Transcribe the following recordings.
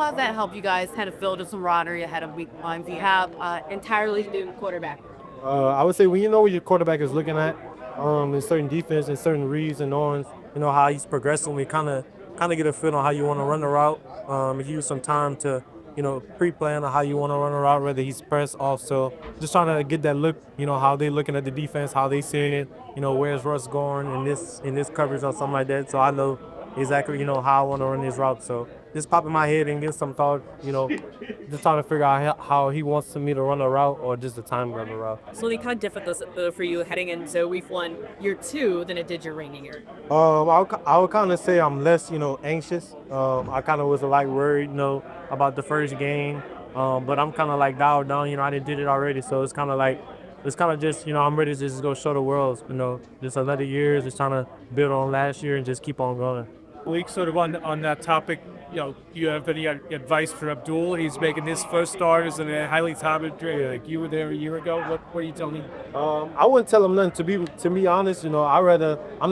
how does that help you guys kind of build a camaraderie ahead of week one? Do you have entirely new quarterback? I would say when you know what your quarterback is looking at, in certain defense and certain reads and knowing, how he's progressing, we kind of get a feel on how you want to run the route. If you use some time to, pre-plan on how you want to run the route, whether he's press off. So just trying to get that look, how they looking at the defense, how they seeing it, where's Russ going in this coverage or something like that. So I know exactly, how I want to run this route. So just pop in my head and get some thought, just trying to figure out how he wants me to run the route or just the time to run the route. So it kind of difficult for you heading into week one, year two, than it did your reigning year. I would kind of say I'm less, anxious. I kind of was like worried, about the first game. But I'm kind of like dialed down. I didn't did it already, so it's kind of just, I'm ready to just go show the world. Just another year, just trying to build on last year and just keep on going. Malik, sort of on that topic, do you have any advice for Abdul? He's making his first start as a highly touted player. Like you were there a year ago. What are you telling him? I wouldn't tell him nothing. To be honest, I'm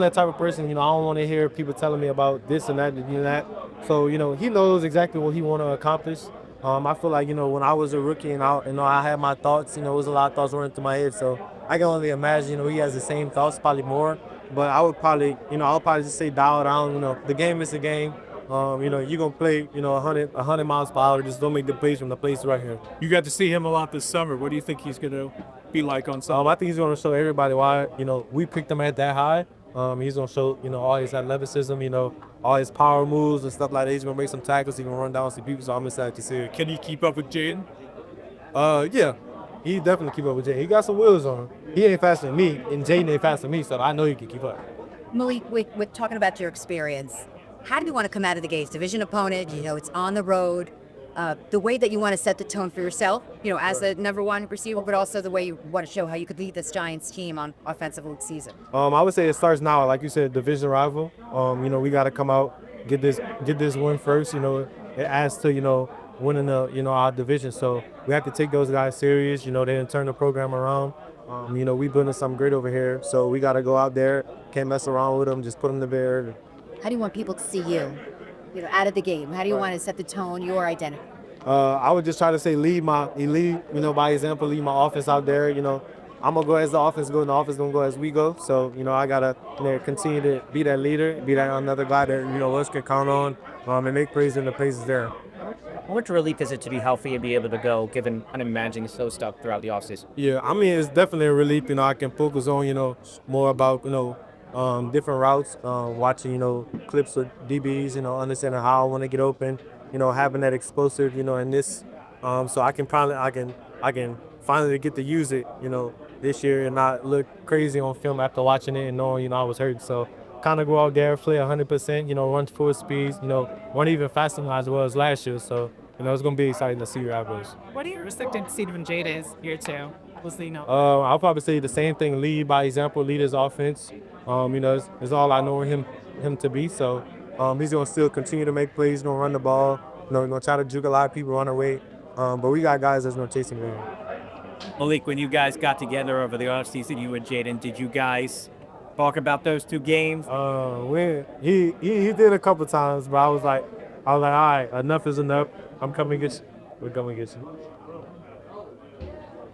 that type of person. I don't want to hear people telling me about this and that and that. So he knows exactly what he want to accomplish. I feel like when I was a rookie and I had my thoughts. It was a lot of thoughts running through my head. So I can only imagine. He has the same thoughts, probably more. But I would probably, I'll probably just say dial down. The game is a game. You're gonna play, 100 miles per hour. Just don't make the plays from the place right here. You got to see him a lot this summer. What do you think he's going to be like on Sunday? I think he's gonna show everybody why, we picked him at that high. He's gonna show, all his athleticism, all his power moves and stuff like that. He's gonna make some tackles. He's gonna run down some people. So I'm excited to see it. Can he keep up with Jaden? Yeah, he definitely keep up with Jay. He got some wheels on him. He ain't faster than me, and Jaden ain't faster than me, so I know he can keep up. Malik, with talking about your experience, how do you want to come out of the gates? Division opponent, it's on the road. The way that you want to set the tone for yourself, as the number one receiver, but also the way you want to show how you could lead this Giants team on offensive season. I would say it starts now, like you said, division rival. We got to come out, get this win first. It adds to winning our division. So we have to take those guys serious. They didn't turn the program around. We building something great over here. So we got to go out there, can't mess around with them, just put them to bear. How do you want people to see you, out of the game? How do you want to set the tone, your identity? I would just try to say lead, by example, lead my offense out there. I'm gonna go as the offense goes, and the offense gonna go as we go. So I gotta continue to be that leader, be that another guy that us can count on, and make plays in the places there. How much relief is it to be healthy and be able to go, given I'm imagining so stuck throughout the offseason? Yeah, it's definitely a relief. I can focus on more about different routes, watching clips of DBs, understanding how I want to get open, having that explosive, in this, so I can finally get to use it, this year and not look crazy on film after watching it and knowing I was hurt. So kind of go out there, play 100%, run full speeds, run even faster than as well as last year. So it's gonna be exciting to see where that goes. What are you expecting to see from Jada's year two? We'll see. I'll probably say the same thing: lead by example, lead his offense. It's all I know him to be. So he's gonna still continue to make plays, gonna run the ball, gonna try to juke a lot of people, run away. But we got guys that's gonna chase him around. Malik, when you guys got together over the offseason, you and Jaden, did you guys talk about those two games? He did a couple times, but I was like, all right, enough is enough. I'm coming to get you. We're coming to get you.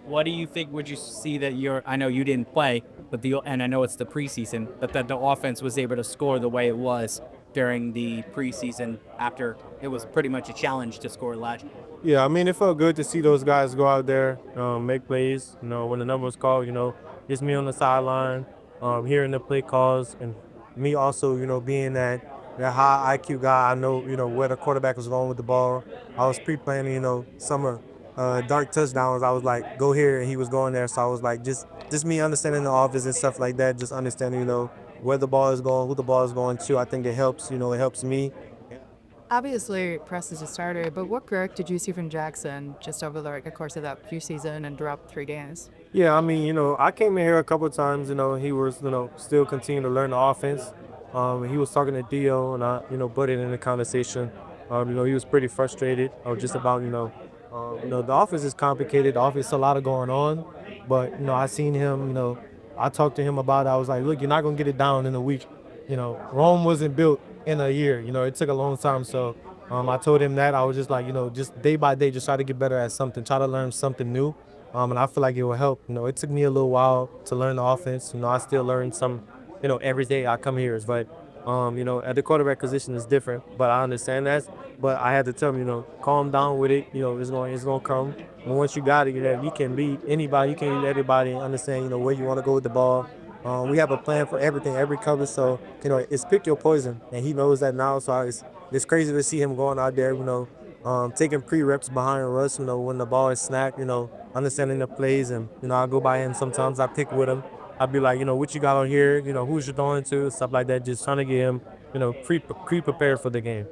What do you think? Would you see that I know you didn't play, but and I know it's the preseason, but that the offense was able to score the way it was during the preseason after it was pretty much a challenge to score last year? Yeah, it felt good to see those guys go out there, make plays. When the number was called, just me on the sideline, hearing the play calls, and me also, being that high IQ guy. I know, where the quarterback was going with the ball. I was pre-planning, some dark touchdowns. I was like, go here, and he was going there. So I was like, just me understanding the offense and stuff like that, just understanding, where the ball is going, who the ball is going to. I think it helps, it helps me. Obviously, Press is a starter, but what growth did you see from Jackson just over the course of that few season and throughout 3 games? Yeah, I came in here a couple of times. He was, still continuing to learn the offense. He was talking to Dio, and I, butted in the conversation. He was pretty frustrated just about, the offense is complicated. The offense is a lot of going on, but I seen him. I talked to him about it. I was like, look, you're not gonna get it down in a week. Rome wasn't built in a year. It took a long time. So, I told him that I was just like, just day by day, just try to get better at something, try to learn something new. And I feel like it will help. It took me a little while to learn the offense. I still learn some, every day I come here. But, at the quarterback position is different, but I understand that. But I had to tell him, calm down with it. It's gonna come. And once you got it, you can beat anybody, you can beat everybody. Understand, where you want to go with the ball. We have a plan for everything, every cover. So, it's pick your poison, and he knows that now. So it's crazy to see him going out there, taking pre-reps behind us, when the ball is snapped, understanding the plays. And, I go by him sometimes, I pick with him. I'd be like, what you got on here, who's you throwing to, stuff like that, just trying to get him, pre-prepared for the game.